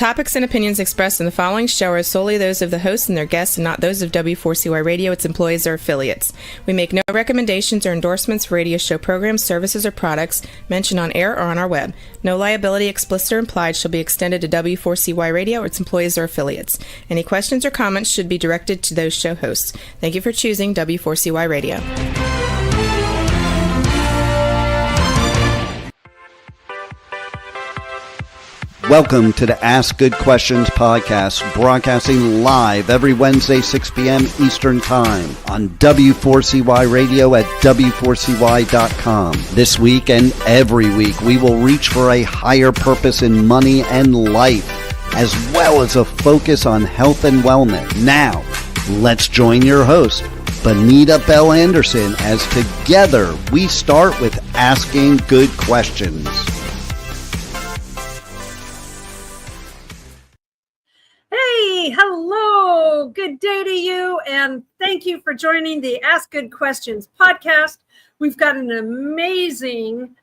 topics and opinions expressed in the following show are solely those of the hosts and their guests and not those of W4CY Radio, its employees, or affiliates. We make no recommendations or endorsements for radio show programs, services, or products mentioned on air or on our web. No liability, explicit or implied, shall be extended to W4CY Radio or its employees or affiliates. Any questions or comments should be directed to those show hosts. Thank you for choosing W4CY Radio. Welcome to the Ask Good Questions podcast, broadcasting live every Wednesday, 6 p.m. Eastern Time on W4CY Radio at W4CY.com. This week and every week, we will reach for a higher purpose in money and life, as well as a focus on health and wellness. Now, let's join your host, Bonita Bell-Andersen, as together we start with Asking Good Questions. Hello, good day to you, and thank you for joining the Ask Good Questions podcast. We've got an amazing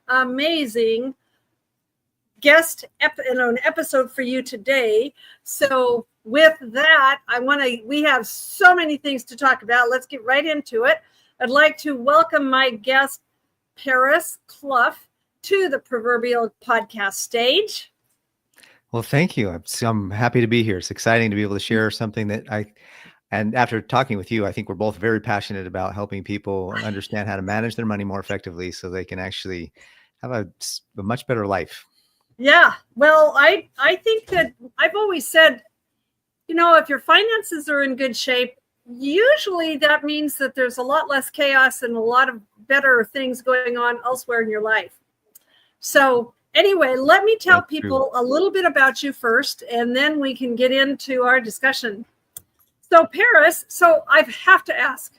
guest episode for you today. So with that, we have so many things to talk about. Let's get right into it. I'd like to welcome my guest, Paris Cluff, to the proverbial podcast stage. Well, thank you. I'm happy to be here. It's exciting to be able to share something that and after talking with you, I think we're both very passionate about helping people understand how to manage their money more effectively so they can actually have a much better life. Yeah. Well, I think that I've always said, if your finances are in good shape, usually that means that there's a lot less chaos and a lot of better things going on elsewhere in your life. So anyway, let me tell people a little bit about you first, and then we can get into our discussion. So Paris, I have to ask,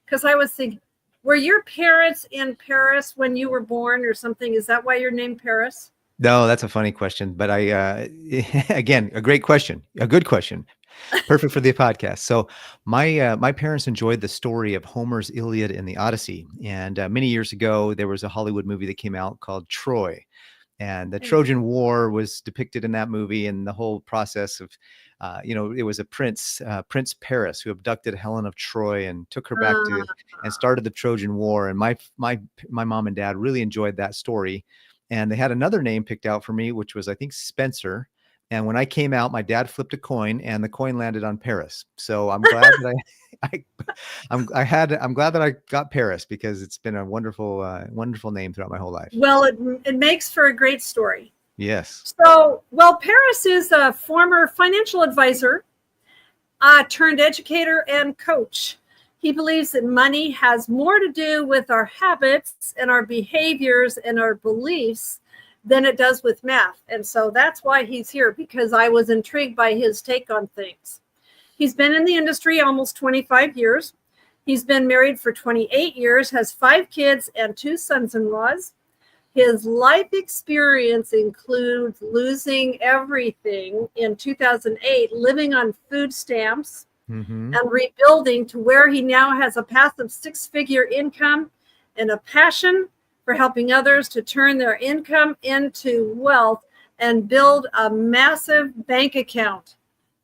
because I was thinking, were your parents in Paris when you were born or something? Is that why you're named Paris? No, that's a funny question, but again, a great question, a good question. Perfect for the podcast. So my parents enjoyed the story of Homer's Iliad and the Odyssey. And many years ago, there was a Hollywood movie that came out called Troy. And the Trojan War was depicted in that movie, and the whole process of, it was a Prince Paris, who abducted Helen of Troy and took her back to and started the Trojan War. And my mom and dad really enjoyed that story. And they had another name picked out for me, which was, I think, Spencer. And when I came out, my dad flipped a coin, and the coin landed on Paris. So I'm glad that I'm glad that I got Paris, because it's been a wonderful name throughout my whole life. Well, it makes for a great story. Yes. So, Paris is a former financial advisor, turned educator and coach. He believes that money has more to do with our habits and our behaviors and our beliefs than it does with math. And so that's why he's here, because I was intrigued by his take on things. He's been in the industry almost 25 years. He's been married for 28 years, has 5 kids and 2 sons-in-laws. His life experience includes losing everything in 2008, living on food stamps, and rebuilding to where he now has a path of 6-figure income and a passion for helping others to turn their income into wealth and build a massive bank account.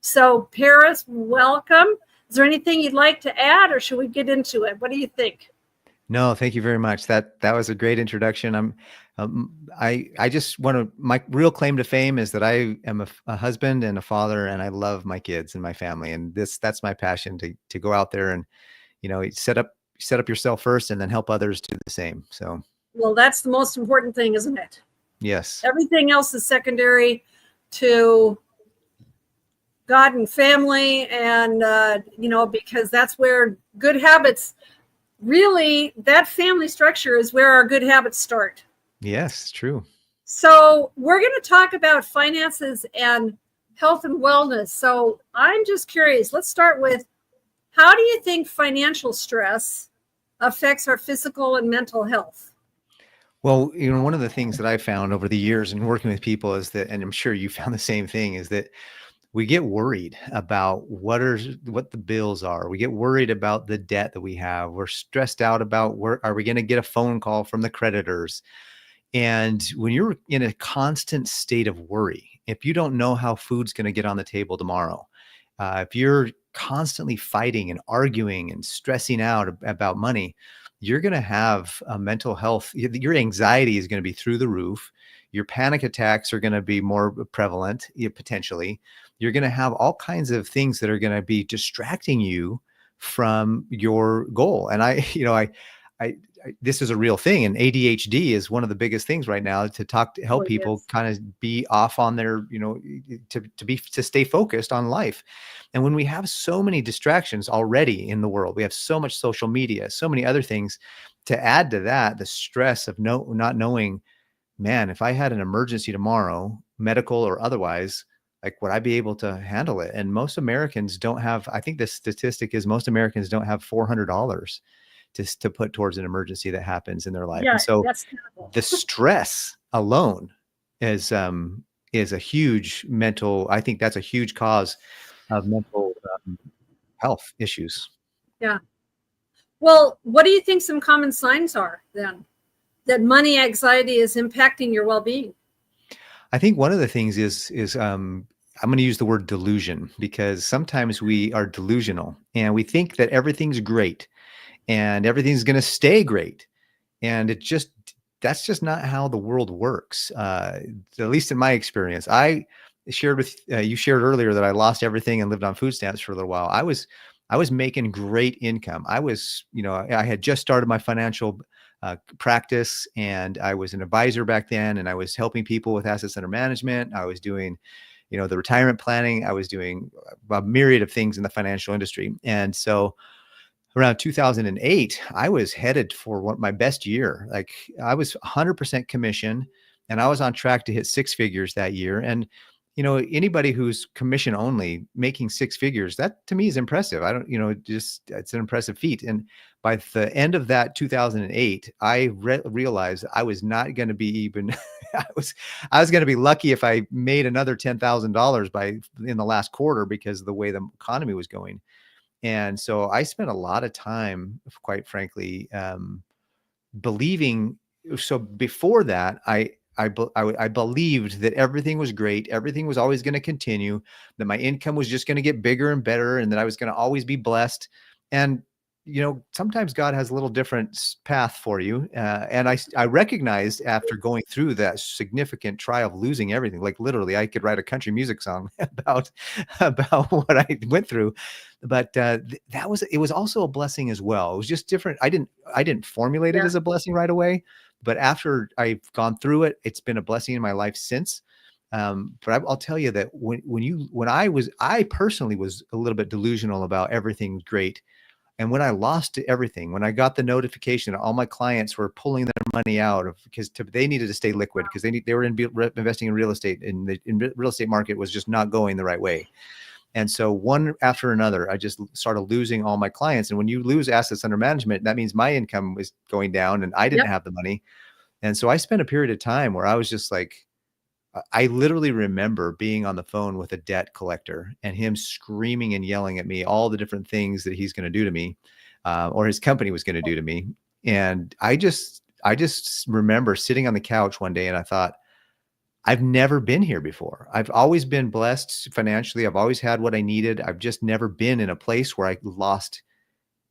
So, Paris, welcome. Is there anything you'd like to add, or should we get into it? What do you think? No, thank you very much. That was a great introduction. I just want to, my real claim to fame is that I am a husband and a father, and I love my kids and my family. And that's my passion, to go out there and, set up yourself first and then help others do the same. So. Well, that's the most important thing, isn't it? Yes. Everything else is secondary to God and family, and, because that's where good habits, really, that family structure is where our good habits start. Yes, true. So we're going to talk about finances and health and wellness. So I'm just curious, let's start with, how do you think financial stress affects our physical and mental health? Well, one of the things that I found over the years in working with people is that, and I'm sure you found the same thing, is that we get worried about what the bills are. We get worried about the debt that we have. We're stressed out about are we going to get a phone call from the creditors? And when you're in a constant state of worry if you don't know how food's going to get on the table tomorrow, if you're constantly fighting and arguing and stressing out about money, you're going to have a mental health. Your anxiety is going to be through the roof. Your panic attacks are going to be more prevalent, potentially. You're going to have all kinds of things that are going to be distracting you from your goal. And this is a real thing. And ADHD is one of the biggest things right now to help people kind of be off on their, to stay focused on life. And when we have so many distractions already in the world, we have so much social media, so many other things to add to that, the stress of not knowing, man, if I had an emergency tomorrow, medical or otherwise, like, would I be able to handle it? And most Americans don't have, I think the statistic is most Americans don't have $400 to put towards an emergency that happens in their life. Yeah, and so that's terrible. The stress alone is a huge I think that's a huge cause of mental health issues. Yeah. Well, what do you think some common signs are then that money anxiety is impacting your well-being? I think one of the things is I'm going to use the word delusion, because sometimes we are delusional and we think that everything's great and everything's going to stay great. And that's just not how the world works. At least in my experience, I shared with you shared earlier that I lost everything and lived on food stamps for a little while. I was making great income. I had just started my financial practice, and I was an advisor back then, and I was helping people with assets under management. I was doing, the retirement planning. I was doing a myriad of things in the financial industry. And so around 2008, I was headed for my best year. Like, I was 100% commission, and I was on track to hit six figures that year. And, anybody who's commission only making six figures, that to me is impressive. I don't, it's an impressive feat. And by the end of that 2008, I realized I was not going to be even, I was going to be lucky if I made another $10,000 in the last quarter, because of the way the economy was going. And so I spent a lot of time, quite frankly, believing. So before that, I believed that everything was great. Everything was always going to continue, that my income was just going to get bigger and better, and that I was going to always be blessed. And, sometimes God has a little different path for you. And I recognized after going through that significant trial of losing everything, like literally I could write a country music song about what I went through. But it was also a blessing as well. It was just different. I didn't formulate it as a blessing right away, but after I've gone through it, it's been a blessing in my life since. But I'll tell you that I personally was a little bit delusional about everything great. And when I lost everything, when I got the notification, all my clients were pulling their money out because they needed to stay liquid, because they were investing in real estate, and the real estate market was just not going the right way. And so one after another, I just started losing all my clients. And when you lose assets under management, that means my income was going down and I didn't have the money. And so I spent a period of time where I was just like, I literally remember being on the phone with a debt collector and him screaming and yelling at me all the different things that he's going to do to me, or his company was going to do to me. And I just remember sitting on the couch one day and I thought, I've never been here before. I've always been blessed financially. I've always had what I needed. I've just never been in a place where I lost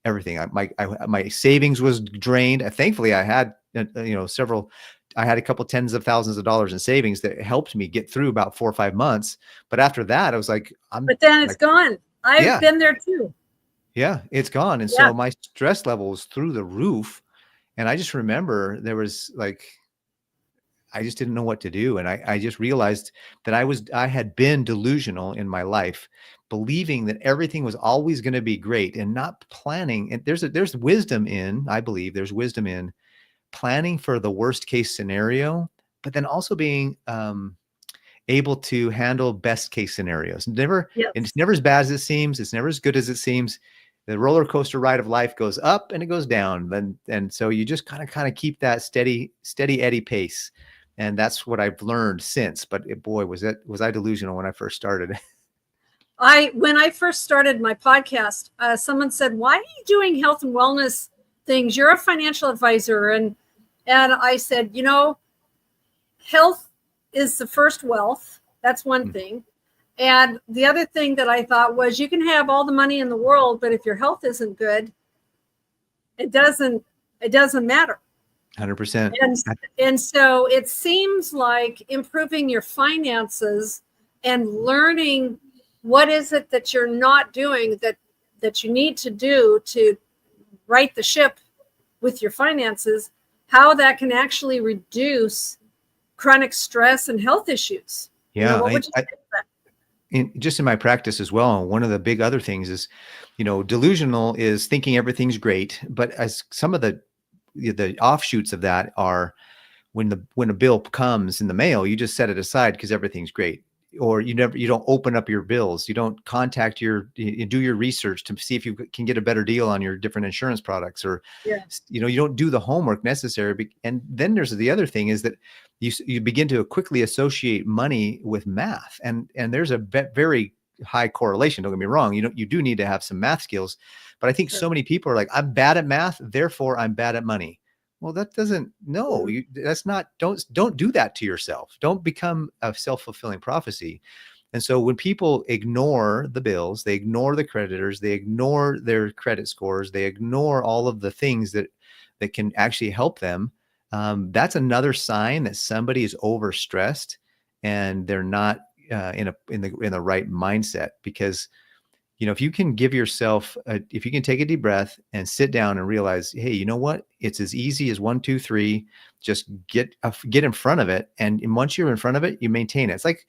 everything. My savings was drained. Thankfully, I had I had a couple tens of thousands of dollars in savings that helped me get through about 4 or 5 months. But after that, I was like, but then it's gone. I've been there too. Yeah, it's gone. And so my stress level was through the roof. And I just remember there was I just didn't know what to do. And I just realized that I had been delusional in my life, believing that everything was always going to be great and not planning. And there's wisdom in, I believe there's wisdom in planning for the worst case scenario, but then also being able to handle best case scenarios. And it's never as bad as it seems. It's never as good as it seems. The roller coaster ride of life goes up and it goes down. And so you just kind of keep that steady eddy pace. And that's what I've learned since. But boy, was I delusional when I first started. When I first started my podcast, someone said, "Why are you doing health and wellness things? You're a financial advisor." And I said, health is the first wealth. That's one thing. And the other thing that I thought was, you can have all the money in the world, but if your health isn't good, it doesn't matter. 100%. And so it seems like improving your finances and learning what is it that you're not doing that you need to do to right the ship with your finances, how that can actually reduce chronic stress and health issues. Yeah. What would you say to that? Just in my practice as well, one of the big other things is, delusional is thinking everything's great, but as some of the offshoots of that are when a bill comes in the mail, you just set it aside because everything's great. Or you don't open up your bills. You don't contact you do your research to see if you can get a better deal on your different insurance products, or, you don't do the homework necessary. And then there's the other thing is that you begin to quickly associate money with math. And there's a very high correlation. Don't get me wrong. You do need to have some math skills, but I think so many people are like, I'm bad at math, therefore I'm bad at money. Well, that doesn't, no, that's not, don't do that to yourself. Don't become a self-fulfilling prophecy. And so when people ignore the bills, they ignore the creditors, they ignore their credit scores, they ignore all of the things that can actually help them. That's another sign that somebody is overstressed and they're not in the right mindset. Because if you can give yourself, if you can take a deep breath and sit down and realize, hey, you know what? It's as easy as 1, 2, 3. Just get in front of it, and once you're in front of it, you maintain it. It's like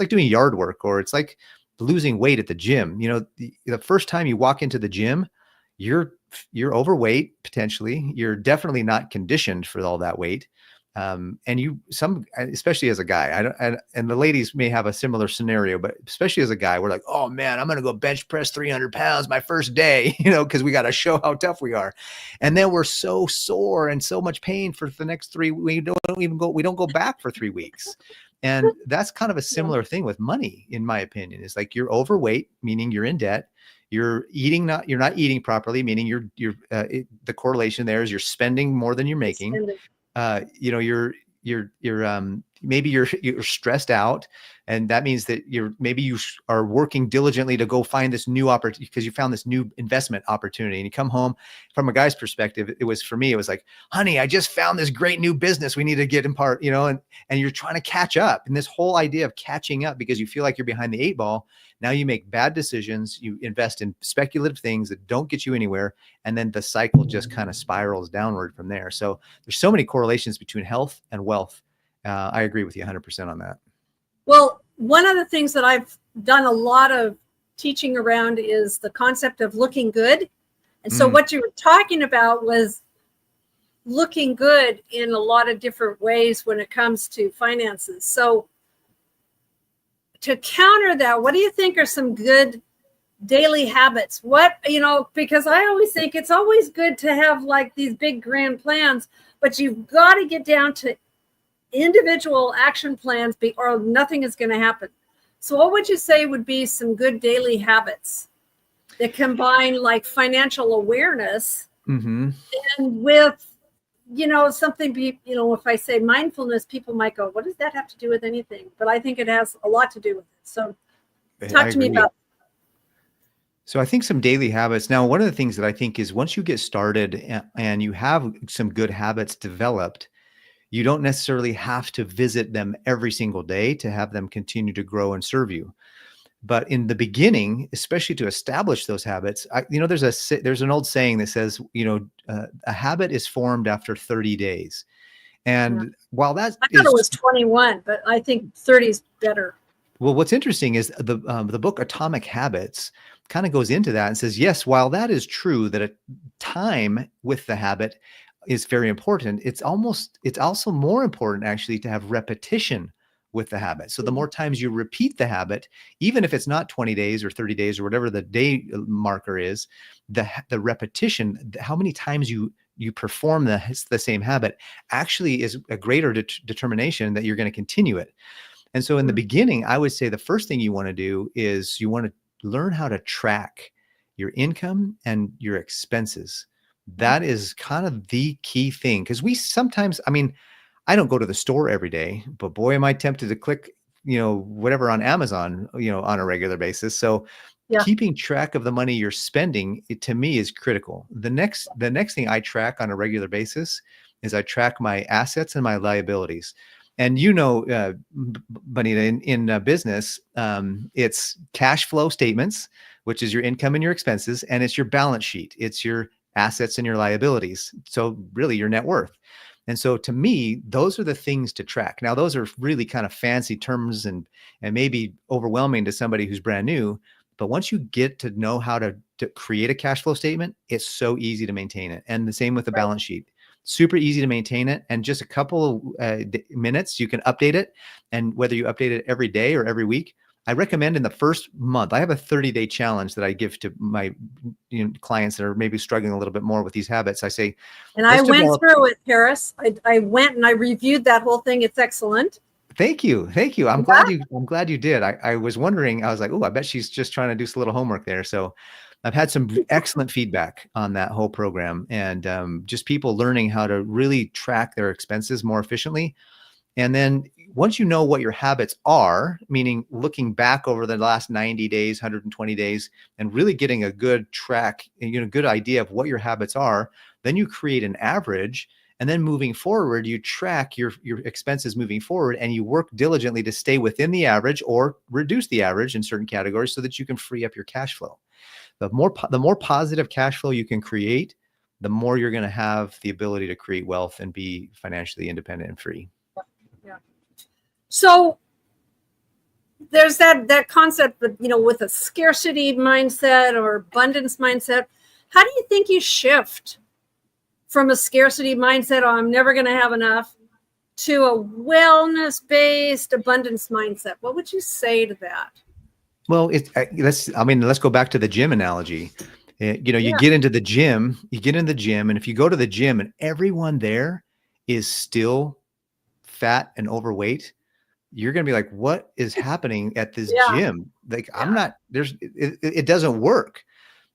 doing yard work, or it's like losing weight at the gym. The first time you walk into the gym, you're overweight potentially. You're definitely not conditioned for all that weight. And especially as a guy, and the ladies may have a similar scenario, but especially as a guy, we're like, oh man, I'm going to go bench press 300 pounds my first day, because we got to show how tough we are. And then we're so sore and so much pain for the next 3 weeks. We don't go back for 3 weeks. And that's kind of a similar thing with money, in my opinion. It's like you're overweight, meaning you're in debt. You're not eating properly, meaning the correlation there is you're spending more than you're making. Maybe you're stressed out, and that means that you are working diligently to go find this new opportunity because you found this new investment opportunity. And you come home, from a guy's perspective, it was like, honey, I just found this great new business we need to get in part, and you're trying to catch up. And this whole idea of catching up because you feel like you're behind the 8 ball. Now you make bad decisions. You invest in speculative things that don't get you anywhere. And then the cycle just kind of spirals downward from there. So there's so many correlations between health and wealth. I agree with you 100% on that. Well, one of the things that I've done a lot of teaching around is the concept of looking good. And so what you were talking about was looking good in a lot of different ways when it comes to finances. So to counter that, what do you think are some good daily habits? Because I always think it's always good to have like these big grand plans, but you've got to get down to individual action plans or nothing is going to happen. So what would you say would be some good daily habits that combine like financial awareness and with, something if I say mindfulness, people might go, what does that have to do with anything? But I think it has a lot to do with it. So talk to me about. So I think some daily habits. Now, one of the things that I think is once you get started and you have some good habits developed, you don't necessarily have to visit them every single day to have them continue to grow and serve you. But in the beginning, especially to establish those habits, there's an old saying that says, a habit is formed after 30 days. And while I thought it was 21, but I think 30 is better. Well, what's interesting is the book Atomic Habits kind of goes into that and says, yes, while that is true, that a time with the habit is very important, it's also more important actually to have repetition with the habit. So the more times you repeat the habit, even if it's not 20 days or 30 days or whatever the day marker is, the repetition, how many times you perform the same habit actually is a greater determination that you're going to continue it. And so in the beginning, I would say the first thing you want to do is you want to learn how to track your income and your expenses. That is kind of the key thing. Because we sometimes, I don't go to the store every day, but boy, am I tempted to click whatever on Amazon, on a regular basis. So Yeah. keeping track of the money you're spending, to me, is critical. The next thing I track on a regular basis is I track my assets and my liabilities. And Bonita, in business, it's cash flow statements, which is your income and your expenses, and it's your balance sheet. It's your assets and your liabilities. So really your net worth. And so to me, those are the things to track. Now, those are really kind of fancy terms and maybe overwhelming to somebody who's brand new. But once you get to know how to create a cash flow statement, it's so easy to maintain it. And the same with the balance sheet. Super easy to maintain it. And just a couple of minutes, you can update it. And whether you update it every day or every week, I recommend in the first month, I have a 30-day challenge that I give to my clients that are maybe struggling a little bit more with these habits. I say, and I went through it, Paris. I went and I reviewed that whole thing. It's excellent. Thank you. I'm glad you did. I was wondering, I was like, oh, I bet she's just trying to do some little homework there. So I've had some excellent feedback on that whole program, and just people learning how to really track their expenses more efficiently. And then once you know what your habits are, meaning looking back over the last 90 days, 120 days, and really getting a good track, good idea of what your habits are, then you create an average. And then moving forward, you track your expenses moving forward, and you work diligently to stay within the average or reduce the average in certain categories so that you can free up your cash flow. The more positive cash flow you can create, the more you're going to have the ability to create wealth and be financially independent and free. Yeah. So there's that concept that, with a scarcity mindset or abundance mindset. How do you think you shift from a scarcity mindset, oh, I'm never going to have enough, to a wellness-based abundance mindset? What would you say to that? Well, let's go back to the gym analogy. You get into the gym, and if you go to the gym and everyone there is still fat and overweight, you're going to be like, what is happening at this gym? Like, it doesn't work.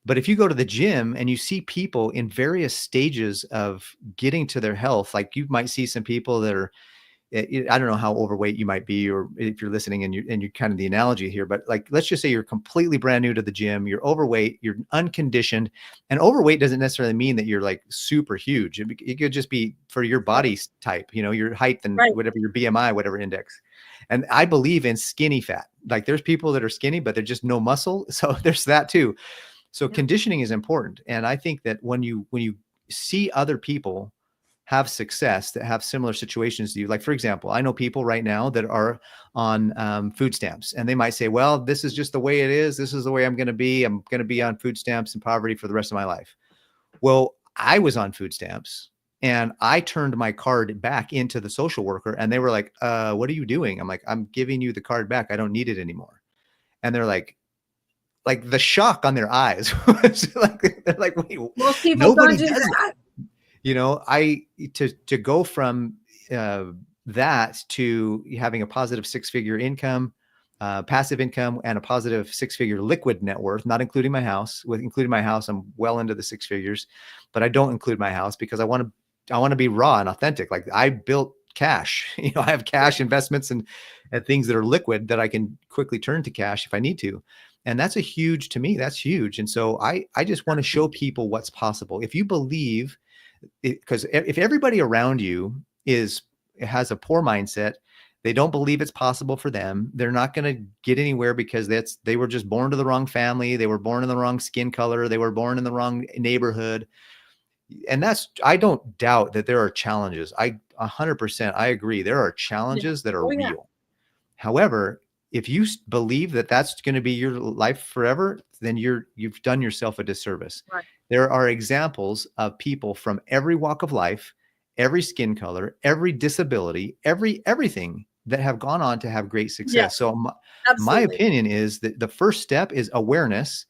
But if you go to the gym and you see people in various stages of getting to their health, like you might see some people that are, I don't know how overweight you might be, or if you're listening and you're kind of the analogy here, but like, let's just say you're completely brand new to the gym, you're overweight, you're unconditioned, and overweight doesn't necessarily mean that you're like super huge. It could just be for your body type, your height and whatever, your BMI, whatever index. And I believe in skinny fat. Like there's people that are skinny, but they're just no muscle. So there's that too. So conditioning is important. And I think that when you see other people have success that have similar situations to you, like, for example, I know people right now that are on food stamps, and they might say, well, this is just the way it is. This is the way I'm going to be. I'm going to be on food stamps and poverty for the rest of my life. Well, I was on food stamps and I turned my card back into the social worker, and they were like, what are you doing? I'm like, I'm giving you the card back. I don't need it anymore. And they're like the shock on their eyes was they're like, wait, most people don't do that. To go from that to having a positive six-figure income, passive income, and a positive six-figure liquid net worth, not including my house. With including my house, I'm well into the six figures, but I don't include my house because I want to be raw and authentic. Like, I built cash. I have cash investments and things that are liquid that I can quickly turn to cash if I need to. And that's to me, that's huge. And so I just want to show people what's possible. If you believe, because if everybody around you has a poor mindset, they don't believe it's possible for them, they're not going to get anywhere, because they were just born to the wrong family. They were born in the wrong skin color. They were born in the wrong neighborhood. And I don't doubt that there are challenges. 100%, I agree. There are challenges that are real. However, if you believe that that's going to be your life forever, then you've done yourself a disservice. Right. There are examples of people from every walk of life, every skin color, every disability, everything that have gone on to have great success. Yeah, so my opinion is that the first step is awareness,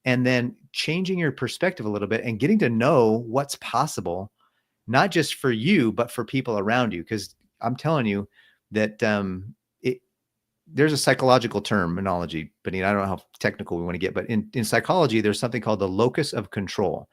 and then changing your perspective a little bit and getting to know what's possible, not just for you, but for people around you. Because I'm telling you that there's a psychological terminology, Bonita. I don't know how technical we want to get, but in psychology, there's something called the locus of control.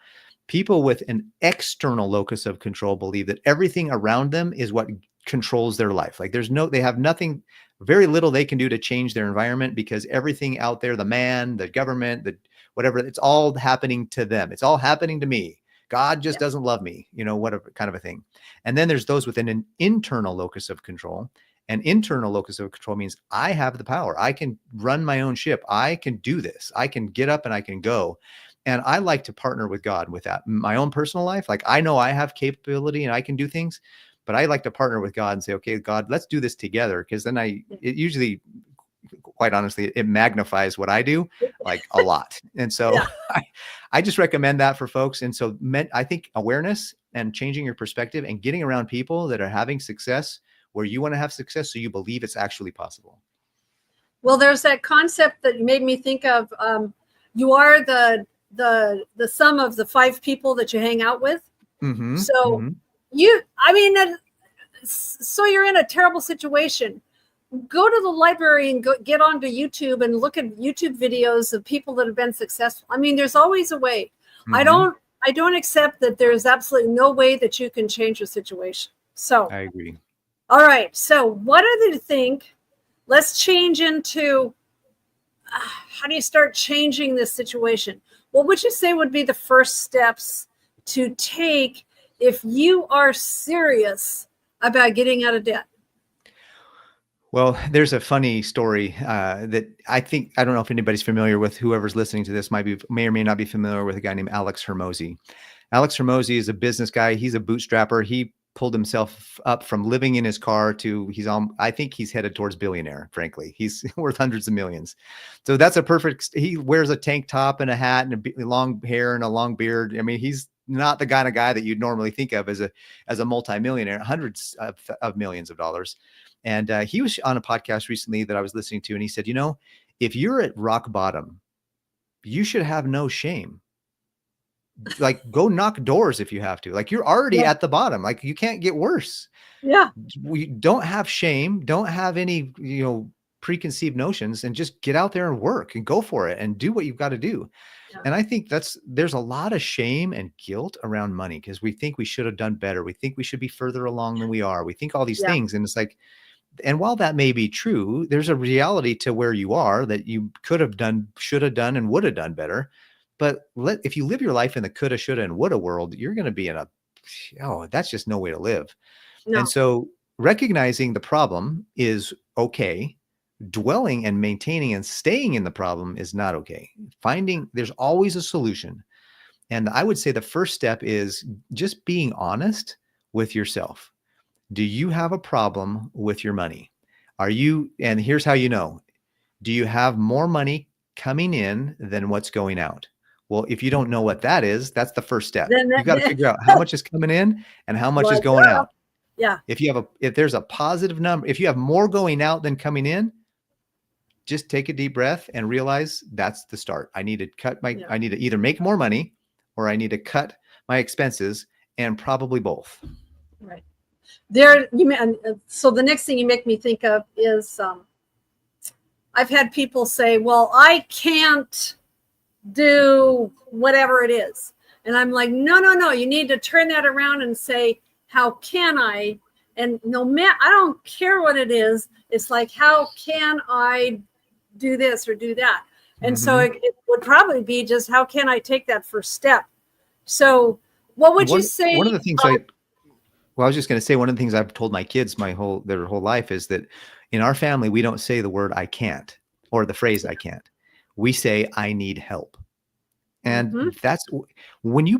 People with an external locus of control believe that everything around them is what controls their life. Like they have nothing, very little they can do to change their environment, because everything out there, the man, the government, the whatever, it's all happening to them. It's all happening to me. God just doesn't love me, whatever kind of a thing. And then there's those within an internal locus of control. An internal locus of control means I have the power. I can run my own ship. I can do this. I can get up and I can go. And I like to partner with God with that. My own personal life, like I know I have capability and I can do things, but I like to partner with God and say, okay, God, let's do this together. Because then it usually, quite honestly, it magnifies what I do like a lot. And so I just recommend that for folks. And so I think awareness and changing your perspective and getting around people that are having success where you want to have success, so you believe it's actually possible. Well, there's that concept that made me think of, you are the sum of the 5 people that you hang out with. Mm-hmm. So so you're in a terrible situation. Go to the library and get onto YouTube and look at YouTube videos of people that have been successful. I mean, there's always a way. Mm-hmm. I don't accept that there's absolutely no way that you can change your situation. So I agree. All right. So what do you think? Let's change into how do you start changing this situation? What would you say would be the first steps to take if you are serious about getting out of debt? Well, there's a funny story that I don't know if anybody's familiar with. Whoever's listening to this may or may not be familiar with a guy named Alex Hermosi. Alex Hermosi is a business guy. He's a bootstrapper. He pulled himself up from living in his car to I think he's headed towards billionaire, frankly. He's worth hundreds of millions. So that's he wears a tank top and a hat and a long hair and a long beard. I mean, he's not the kind of guy that you'd normally think of as a multimillionaire, hundreds of millions of dollars. And he was on a podcast recently that I was listening to, and he said, if you're at rock bottom, you should have no shame. Like, go knock doors if you have to. Like, you're already at the bottom. Like, you can't get worse. Yeah. We don't have shame. Don't have any, preconceived notions, and just get out there and work and go for it and do what you've got to do. Yeah. And I think there's a lot of shame and guilt around money, because we think we should have done better. We think we should be further along than we are. We think all these things. And it's like, and while that may be true, there's a reality to where you are that you could have done, should have done, and would have done better. But if you live your life in the coulda, shoulda, and woulda world, you're going to be in that's just no way to live. No. And so recognizing the problem is okay. Dwelling and maintaining and staying in the problem is not okay. There's always a solution. And I would say the first step is just being honest with yourself. Do you have a problem with your money? And here's how you know. Do you have more money coming in than what's going out? Well, if you don't know what that is, that's the first step. You got to figure out how much is coming in and how much is going out. Yeah. If there's a positive number, if you have more going out than coming in, just take a deep breath and realize that's the start. I need to I need to either make more money, or I need to cut my expenses, and probably both. Right. So the next thing you make me think of is, I've had people say, well, I can't do whatever it is. And I'm like, no, you need to turn that around and say, how can I? And I don't care what it is. It's like, how can I do this or do that? And so it would probably be just, how can I take that first step? So what would you say? One of the things I was just going to say, one of the things I've told my kids their whole life is that in our family, we don't say the word I can't or the phrase I can't. We say, I need help. And that's when you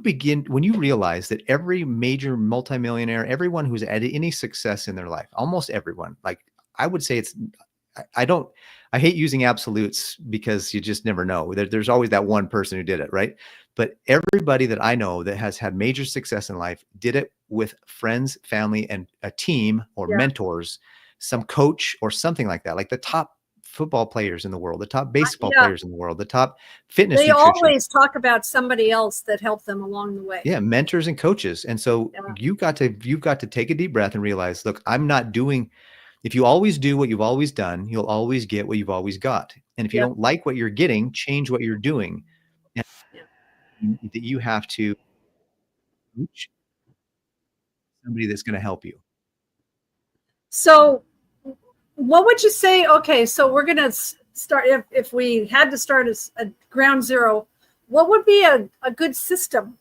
realize that every major multimillionaire, everyone who's had any success in their life, almost everyone, like I would say I hate using absolutes because you just never know. There's always that one person who did it, right? But everybody that I know that has had major success in life did it with friends, family, and a team or mentors, some coach or something like that, like the top football players in the world, the top baseball players in the world, the top fitness. They always talk about somebody else that helped them along the way. Yeah, mentors and coaches. And so you've got to take a deep breath and realize, look, if you always do what you've always done, you'll always get what you've always got. And if you don't like what you're getting, change what you're doing. And that you have to reach somebody that's going to help you. So what would you say? Okay, so we're going to start, if we had to start as a ground zero, what would be a good system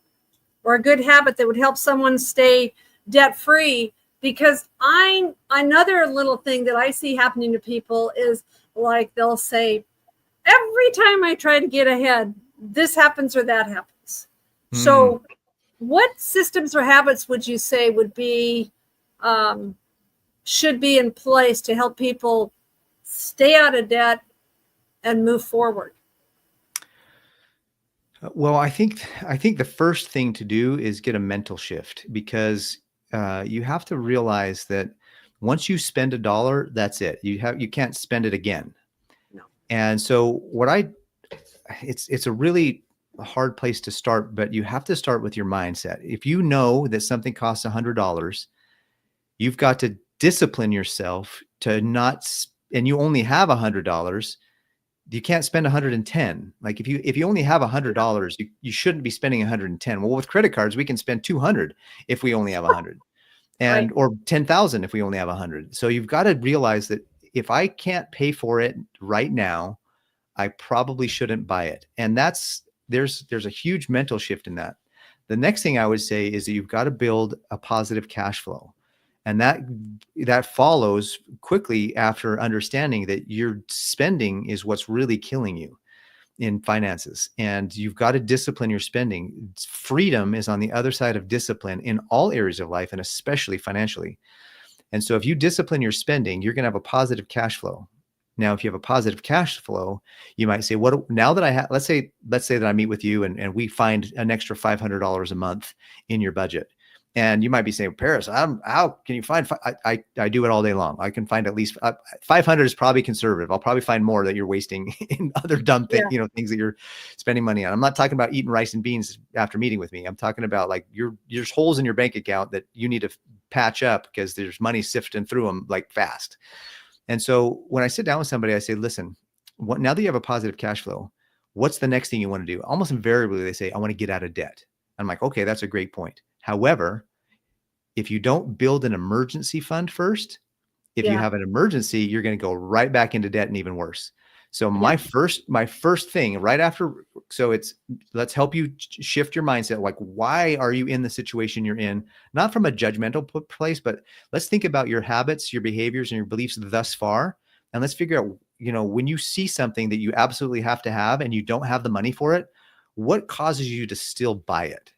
or a good habit that would help someone stay debt free? Because another little thing that I see happening to people is like they'll say, every time I try to get ahead, this happens or that happens. So what systems or habits would you say would be should be in place to help people stay out of debt and move forward? Well, I think the first thing to do is get a mental shift, because you have to realize that once you spend $1, that's it. You can't spend it again. No. And so it's a really hard place to start, but you have to start with your mindset. If you know that something costs $100, you've got to discipline yourself to not, and you only have $100. You can't spend 110. Like if you only have $100, you shouldn't be spending 110. Well, with credit cards, we can spend 200 if we only have 100, and Right. or 10,000 if we only have 100. So you've got to realize that if I can't pay for it right now, I probably shouldn't buy it. And there's a huge mental shift in that. The next thing I would say is that you've got to build a positive cash flow. And that follows quickly after understanding that your spending is what's really killing you in finances. And you've got to discipline your spending. Freedom is on the other side of discipline in all areas of life, and especially financially. And so if you discipline your spending, you're going to have a positive cash flow. Now, if you have a positive cash flow, you might say, now that I have, let's say that I meet with you and we find an extra $500 a month in your budget. And you might be saying, Paris, how can you find, I do it all day long. I can find at least 500 is probably conservative. I'll probably find more that you're wasting in other dumb things, things that you're spending money on. I'm not talking about eating rice and beans after meeting with me. I'm talking about like there's holes in your bank account that you need to patch up because there's money sifting through them like fast. And so when I sit down with somebody, I say, listen, now that you have a positive cash flow, what's the next thing you want to do? Almost invariably, they say, I want to get out of debt. I'm like, okay, that's a great point. However, if you don't build an emergency fund first, if you have an emergency, you're going to go right back into debt and even worse. So my first thing right after, so let's help you shift your mindset. Like, why are you in the situation you're in? Not from a judgmental place, but let's think about your habits, your behaviors, and your beliefs thus far. And let's figure out, when you see something that you absolutely have to have and you don't have the money for it, what causes you to still buy it,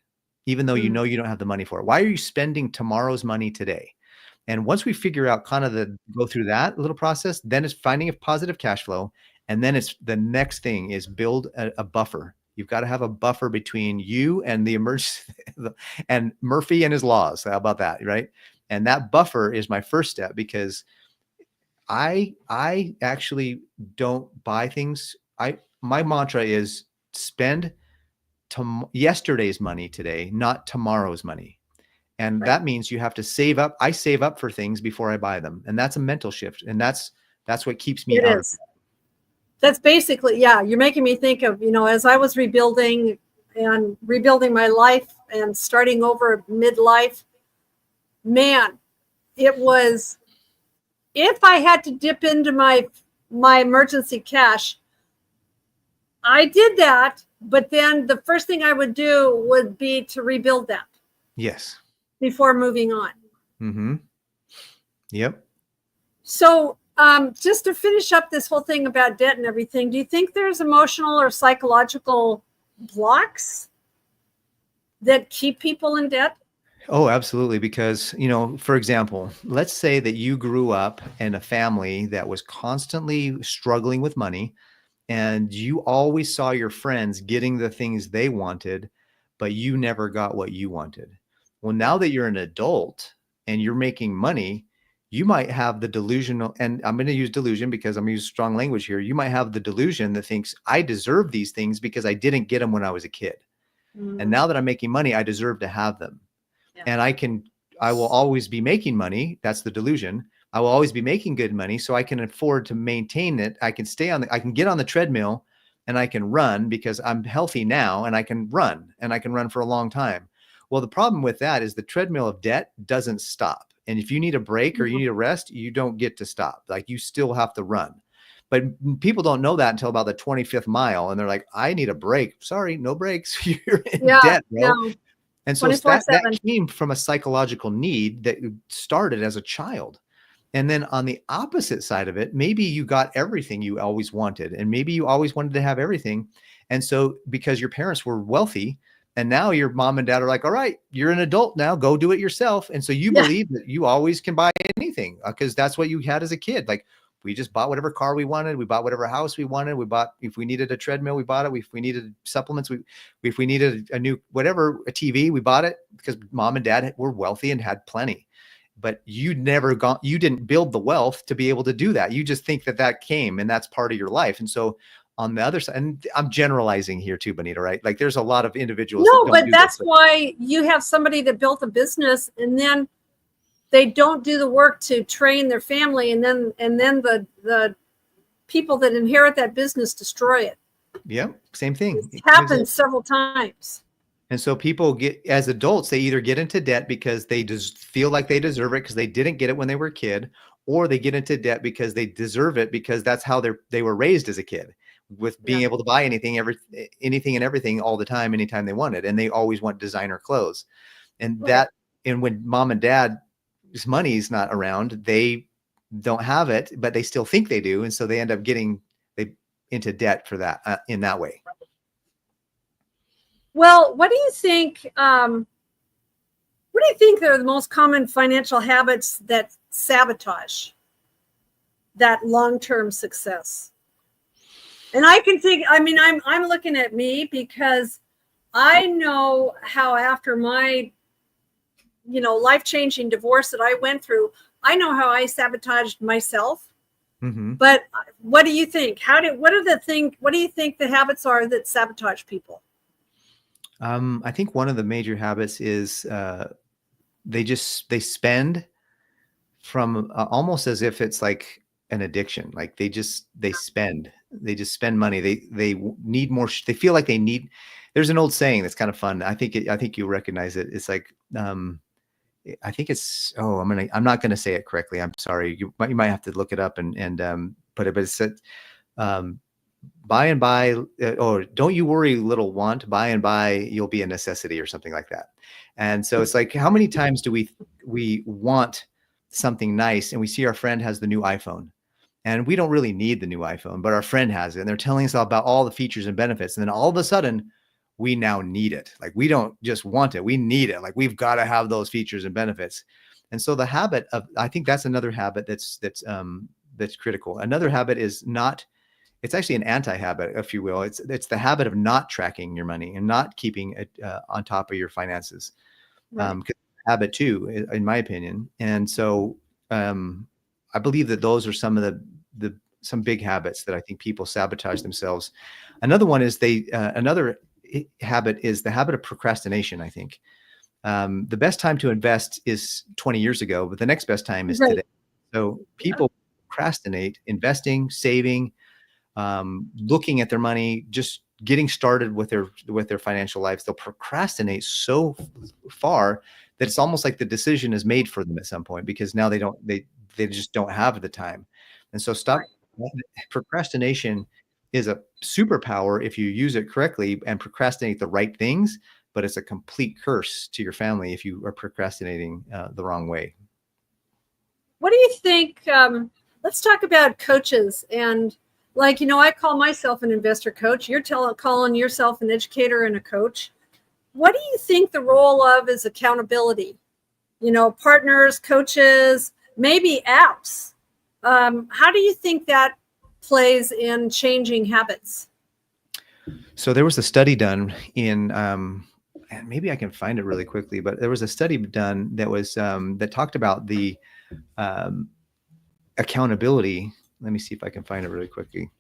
even though you know you don't have the money for it? Why are you spending tomorrow's money today? And once we figure out go through that little process, then it's finding a positive cash flow. And then it's the next thing is build a buffer. You've got to have a buffer between you and the emergency and Murphy and his laws. How about that? Right. And that buffer is my first step, because I actually don't buy things. My mantra is spend yesterday's money today, not tomorrow's money. And that means you have to save up. I save up for things before I buy them. And that's a mental shift. And that's what keeps me out of it. That's basically, you're making me think of, as I was rebuilding my life and starting over midlife, man, it was, if I had to dip into my emergency cash, I did that. But then the first thing I would do would be to rebuild that. Yes. Before moving on. Mm-hmm. Yep. So just to finish up this whole thing about debt and everything, do you think there's emotional or psychological blocks that keep people in debt? Oh, absolutely. Because, for example, let's say that you grew up in a family that was constantly struggling with money, and you always saw your friends getting the things they wanted, but you never got what you wanted. Well, now that you're an adult and you're making money, you might have the delusional, and I'm going to use delusion because I'm going to use strong language here. You might have the delusion that thinks I deserve these things because I didn't get them when I was a kid. And now that I'm making money, I deserve to have them. And I will always be making money. That's the delusion. I will always be making good money, so I can afford to maintain it. I can I can get on the treadmill and I can run because I'm healthy now, and I can run for a long time. Well, the problem with that is the treadmill of debt doesn't stop. And if you need a break or you need a rest, you don't get to stop. Like you still have to run. But people don't know that until about the 25th mile. And they're like, I need a break. Sorry, no breaks. You're in debt, bro. No, And so that 24/7. came from a psychological need that started as a child. And then on the opposite side of it, maybe you got everything you always wanted, and maybe you always wanted to have everything. And so because your parents were wealthy, and now your mom and dad are like, all right, you're an adult now, go do it yourself. And so you believe that you always can buy anything because that's what you had as a kid. Like we just bought whatever car we wanted. We bought whatever house we wanted. We bought, if we needed a treadmill, we bought it. If we needed supplements, if we needed a new, whatever, a TV, we bought it because mom and dad were wealthy and had plenty. But you didn't build the wealth to be able to do that. You just think that came and that's part of your life. And so on the other side, and I'm generalizing here too, Bonita, right? Like there's a lot of individuals. No, but that's why you have somebody that built a business and then they don't do the work to train their family. And then the people that inherit that business destroy it. Yeah, same thing. It happens several times. And so people as adults, they either get into debt because they just feel like they deserve it because they didn't get it when they were a kid, or they get into debt because they deserve it because that's how they were raised as a kid, with being able to buy anything and everything all the time, anytime they wanted. And they always want designer clothes. And and when mom and dad's money is not around, they don't have it, but they still think they do. And so they end up getting into debt for that in that way. Well, what do you think? What do you think are the most common financial habits that sabotage that long-term success? And I can think. I mean, I'm looking at me because I know how after my, life-changing divorce that I went through, I know how I sabotaged myself. Mm-hmm. But what do you think? What do you think the habits are that sabotage people? I think one of the major habits is they spend from almost as if it's like an addiction. Like they just spend money. They need more. They feel like they need. There's an old saying that's kind of fun. I think you'll recognize it. It's like I think it's I'm not gonna say it correctly. I'm sorry. You might have to look it up and put it. But it's buy and buy, or don't you worry, little want, buy and buy, you'll be a necessity, or something like that. And so it's like, how many times do we want something nice and we see our friend has the new iPhone and we don't really need the new iPhone, but our friend has it and they're telling us about all the features and benefits. And then all of a sudden we now need it. Like we don't just want it, we need it. Like we've got to have those features and benefits. And so the habit of, I think that's another habit that's critical. Another habit is it's actually an anti-habit, if you will. It's the habit of not tracking your money and not keeping it on top of your finances. Right. Habit too, in my opinion. And so I believe that those are some of some big habits that I think people sabotage themselves. Another one is another habit is the habit of procrastination. I think the best time to invest is 20 years ago, but the next best time is today. So people procrastinate investing, saving, looking at their money, just getting started with their financial lives. They'll procrastinate so far that it's almost like the decision is made for them at some point, because now they just don't have the time. And so procrastination is a superpower if you use it correctly and procrastinate the right things, but it's a complete curse to your family if you are procrastinating the wrong way. What do you think? Let's talk about coaches. And I call myself an investor coach. You're calling yourself an educator and a coach. What do you think the role of is accountability? Partners, coaches, maybe apps. How do you think that plays in changing habits? So there was a study done in, and maybe I can find it really quickly, but there was a study done that was that talked about the accountability. Let me see if I can find it really quickly.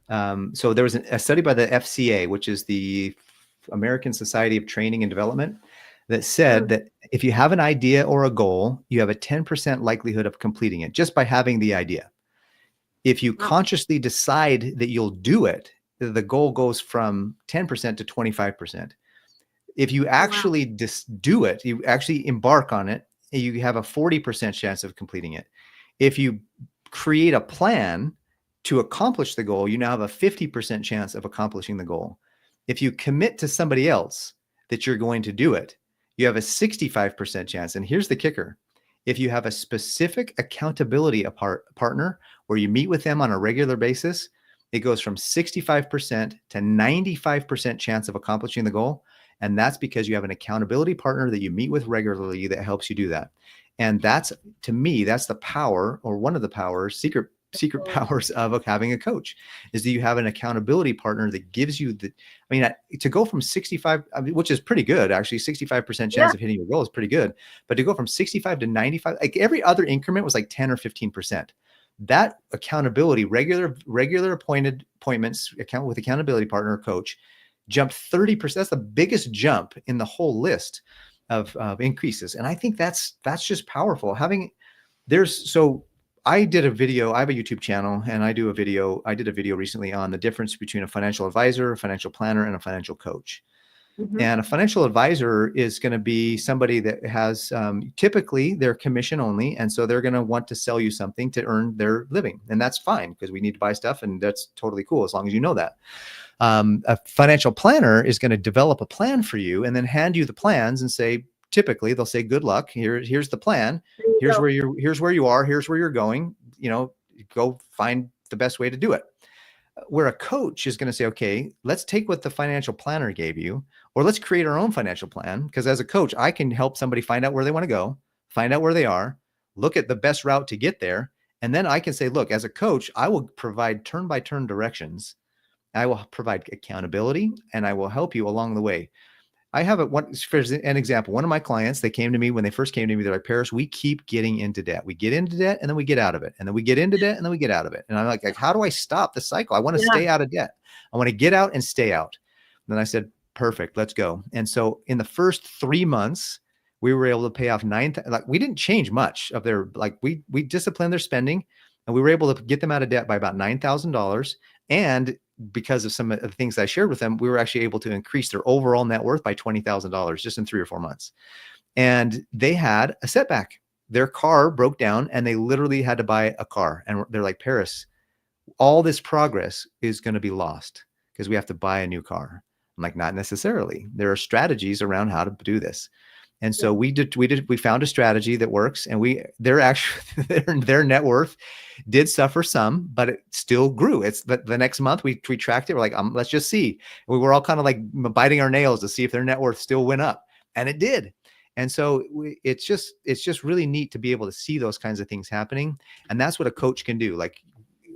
So there was a study by the FCA, which is the American Society of Training and Development, that said that if you have an idea or a goal, you have a 10% likelihood of completing it just by having the idea. If you consciously decide that you'll do it, the goal goes from 10% to 25%. If you actually just do it, you actually embark on it, you have a 40% chance of completing it. If you create a plan to accomplish the goal, you now have a 50% chance of accomplishing the goal. If you commit to somebody else that you're going to do it, you have a 65% chance. And here's the kicker. If you have a specific accountability partner where you meet with them on a regular basis, it goes from 65% to 95% chance of accomplishing the goal. And that's because you have an accountability partner that you meet with regularly that helps you do that. And that's, to me, that's the power, or one of the powers, secret powers of having a coach, is that you have an accountability partner that gives you the, to go from 65, which is pretty good, actually, 65% chance of hitting your goal is pretty good. But to go from 65 to 95, like every other increment was like 10 or 15%. That accountability, regular appointments, with accountability partner or coach, jumped 30%. That's the biggest jump in the whole list of increases. And I think that's just powerful. So I did a video, I have a YouTube channel, and I did a video recently on the difference between a financial advisor, a financial planner, and a financial coach. Mm-hmm. And a financial advisor is going to be somebody that has typically they're commission only. And so they're going to want to sell you something to earn their living. And that's fine, because we need to buy stuff, and that's totally cool as long as you know that. A financial planner is going to develop a plan for you and then hand you the plans and say, typically they'll say, good luck. Here's the plan. Here's where you are. Here's where you're going. Go find the best way to do it. Where a coach is going to say, okay, let's take what the financial planner gave you, or let's create our own financial plan. Because as a coach, I can help somebody find out where they want to go, find out where they are, look at the best route to get there. And then I can say, look, as a coach, I will provide turn-by-turn directions. I will provide accountability, and I will help you along the way. I have for an example, one of my clients, they came to me when they first came to me, they're like, Paris, we keep getting into debt. We get into debt and then we get out of it. And then we get into debt and then we get out of it. And I'm like, how do I stop the cycle? I want to stay out of debt. I want to get out and stay out. And then I said, perfect, let's go. And so in the first 3 months, we were able to pay off we didn't change much of their, we disciplined their spending, and we were able to get them out of debt by about $9,000. And because of some of the things I shared with them, we were actually able to increase their overall net worth by $20,000 just in 3 or 4 months. And they had a setback. Their car broke down and they literally had to buy a car. And they're like, Paris, all this progress is going to be lost because we have to buy a new car. I'm like, not necessarily. There are strategies around how to do this. And so we found a strategy that works, and their net worth did suffer some, but it still grew. It's the next month we tracked it. We're like, let's just see. We were all kind of like biting our nails to see if their net worth still went up, and it did. And so it's just really neat to be able to see those kinds of things happening. And that's what a coach can do. Like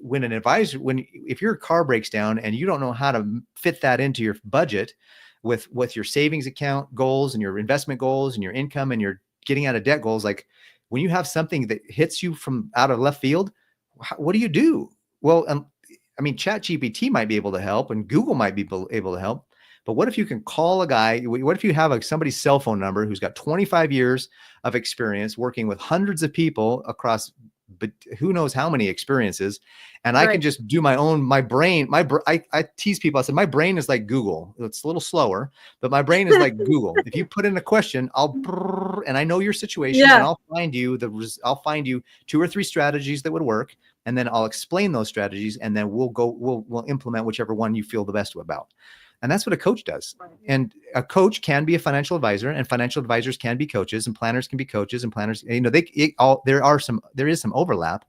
if your car breaks down and you don't know how to fit that into your budget, with your savings account goals and your investment goals and your income and your getting out of debt goals, like when you have something that hits you from out of left field, what do you do? Well, ChatGPT might be able to help, and Google might be able to help. But what if you can call a guy? What if you have somebody's cell phone number who's got 25 years of experience working with hundreds of people across, but who knows how many experiences, and I can just do my brain. I tease people. I said, my brain is like Google. It's a little slower, but my brain is like Google. If you put in a question, and I know your situation, and I'll find you 2 or 3 strategies that would work. And then I'll explain those strategies, and then we'll implement whichever one you feel the best about. And that's what a coach does. Right. And a coach can be a financial advisor, and financial advisors can be coaches, and planners can be coaches, and planners, there is some overlap,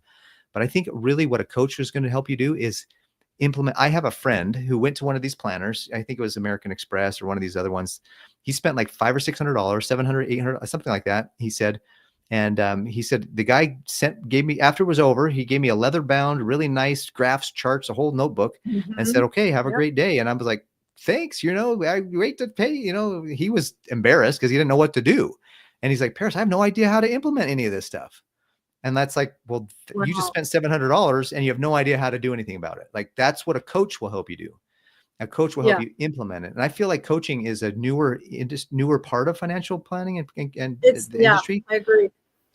but I think really what a coach is going to help you do is implement. I have a friend who went to one of these planners. I think it was American Express or one of these other ones. He spent like $500 or $600, $700, $800, something like that. He said, and he said, the guy gave me, after it was over, he gave me a leather bound, really nice graphs, charts, a whole notebook, and said, okay, have a great day. And I was like, thanks, I wait to pay, he was embarrassed because he didn't know what to do. And he's like, Paris, I have no idea how to implement any of this stuff. And that's like, well, you just spent $700 and you have no idea how to do anything about it. Like, that's what a coach will help you do. A coach will help you implement it. And I feel like coaching is a newer part of financial planning and the industry. I agree.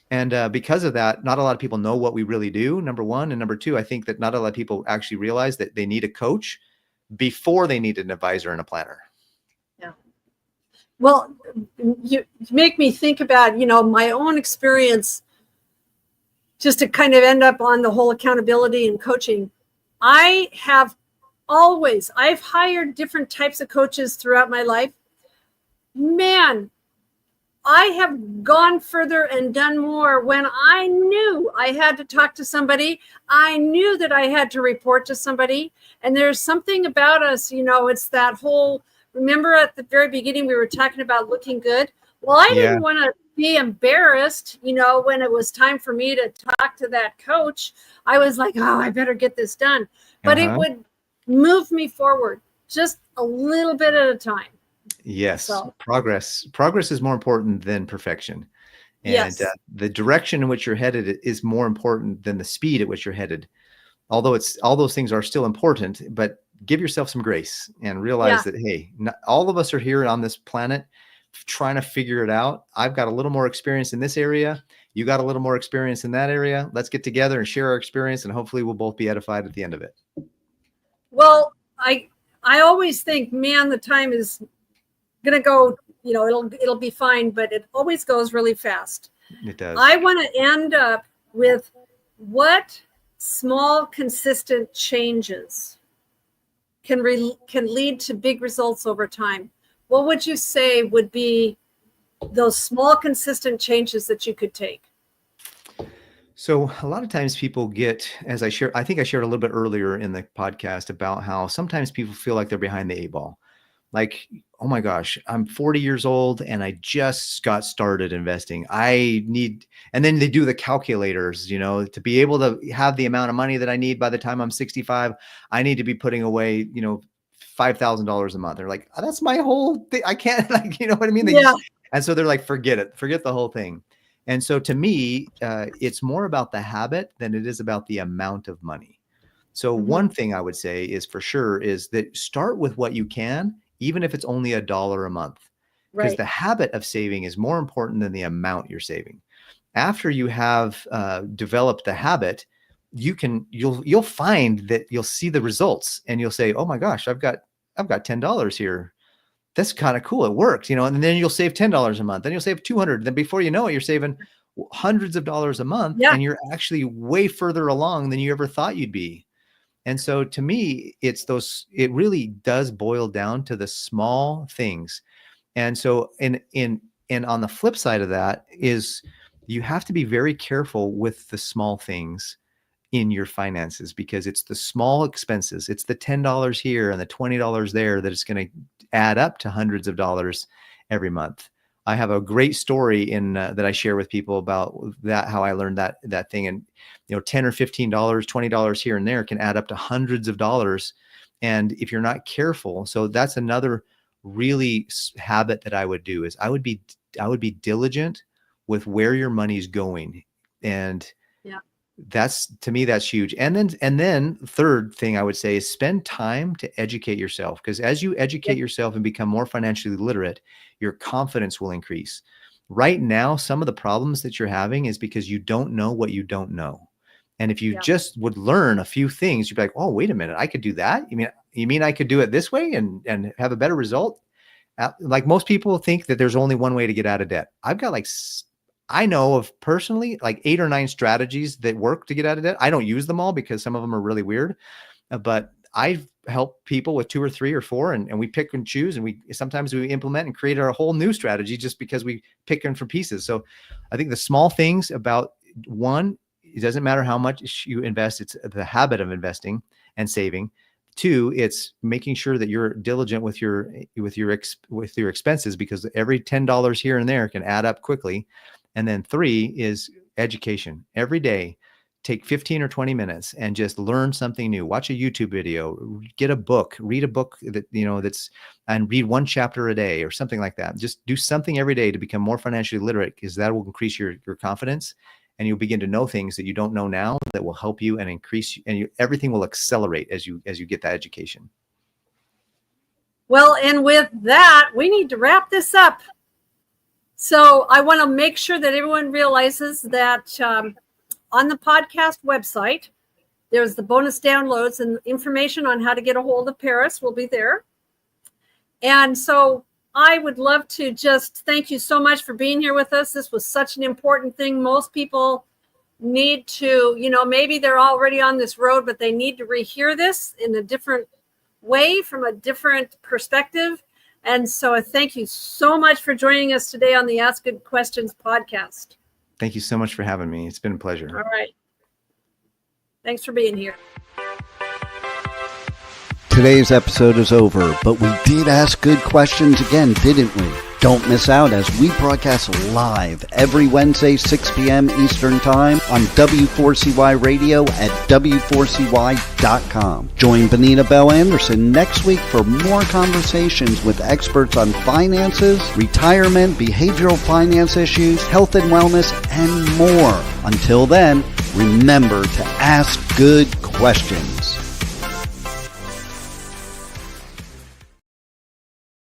And because of that, not a lot of people know what we really do, number one. And number two, I think that not a lot of people actually realize that they need a coach before they need an advisor and a planner. Well, you make me think about, my own experience, just to kind of end up on the whole accountability and coaching. I've hired different types of coaches throughout my life. Man, I have gone further and done more when I knew I had to talk to somebody. I knew that I had to report to somebody. And there's something about us, it's that whole, remember at the very beginning, we were talking about looking good. Well, I didn't want to be embarrassed, when it was time for me to talk to that coach. I was like, oh, I better get this done. But it would move me forward just a little bit at a time. Yes. So. Progress is more important than perfection. And yes. The direction in which you're headed is more important than the speed at which you're headed. Although all those things are still important, but give yourself some grace and realize that, hey, not all of us are here on this planet trying to figure it out. I've got a little more experience in this area. You got a little more experience in that area. Let's get together and share our experience, and hopefully we'll both be edified at the end of it. Well, I always think, man, the time is going to go, it'll be fine, but it always goes really fast. It does. I want to end up with what small, consistent changes can lead to big results over time. What would you say would be those small, consistent changes that you could take? So a lot of times people get, as I think I shared a little bit earlier in the podcast about how sometimes people feel like they're behind the 8 ball. Like, oh my gosh, I'm 40 years old and I just got started investing. And then they do the calculators, to be able to have the amount of money that I need by the time I'm 65, I need to be putting away, $5,000 a month. They're like, oh, that's my whole thing. I can't, you know what I mean? And so they're like, forget it, forget the whole thing. And so to me, it's more about the habit than it is about the amount of money. So one thing I would say is for sure is that start with what you can, even if it's only $1 a month, because the habit of saving is more important than the amount you're saving. After you have developed the habit, you'll find that you'll see the results and you'll say, oh my gosh, I've got $10 here. That's kind of cool. It works, and then you'll save $10 a month. Then you'll save $200. Then before you know it, you're saving hundreds of dollars a month, and you're actually way further along than you ever thought you'd be. And so to me, it really does boil down to the small things. And so and on the flip side of that is you have to be very careful with the small things in your finances, because it's the small expenses. It's the $10 here and the $20 there that is going to add up to hundreds of dollars every month. I have a great story that I share with people about that, how I learned that thing. And, $10 or $15, $20 here and there can add up to hundreds of dollars. And if you're not careful, so that's another really habit that I would do is I would be diligent with where your money's going. And to me, that's huge. And then third thing I would say is spend time to educate yourself, because as you educate yourself and become more financially literate, your confidence will increase. Right now, some of the problems that you're having is because you don't know what you don't know. And if you just would learn a few things, you'd be like, oh, wait a minute, I could do that. You mean I could do it this way and have a better result? Like most people think that there's only one way to get out of debt. I've got I know of personally like 8 or 9 strategies that work to get out of debt. I don't use them all because some of them are really weird, but I've helped people with 2 or 3 or 4, and we pick and choose, and sometimes we implement and create our whole new strategy just because we pick them from pieces. So I think the small things about one, it doesn't matter how much you invest. It's the habit of investing and saving. 2, it's making sure that you're diligent with your expenses, because every $10 here and there can add up quickly. And then 3 is education. Every day, take 15 or 20 minutes and just learn something new. Watch a YouTube video, get a book, read a book and read 1 chapter a day or something like that. Just do something every day to become more financially literate, because that will increase your confidence, and you'll begin to know things that you don't know now that will help you and increase, and everything will accelerate as you get that education. Well, and with that, we need to wrap this up. So I want to make sure that everyone realizes that on the podcast website, there's the bonus downloads, and information on how to get a hold of Paris will be there. And so I would love to just thank you so much for being here with us. This was such an important thing. Most people need to, maybe they're already on this road, but they need to rehear this in a different way, from a different perspective. And so I thank you so much for joining us today on the Ask Good Questions podcast. Thank you so much for having me. It's been a pleasure. All right. Thanks for being here. Today's episode is over, but we did ask good questions again, didn't we? Don't miss out as we broadcast live every Wednesday, 6 p.m. Eastern Time on W4CY Radio at W4CY.com. Join Bonita Bell-Andersen next week for more conversations with experts on finances, retirement, behavioral finance issues, health and wellness, and more. Until then, remember to ask good questions.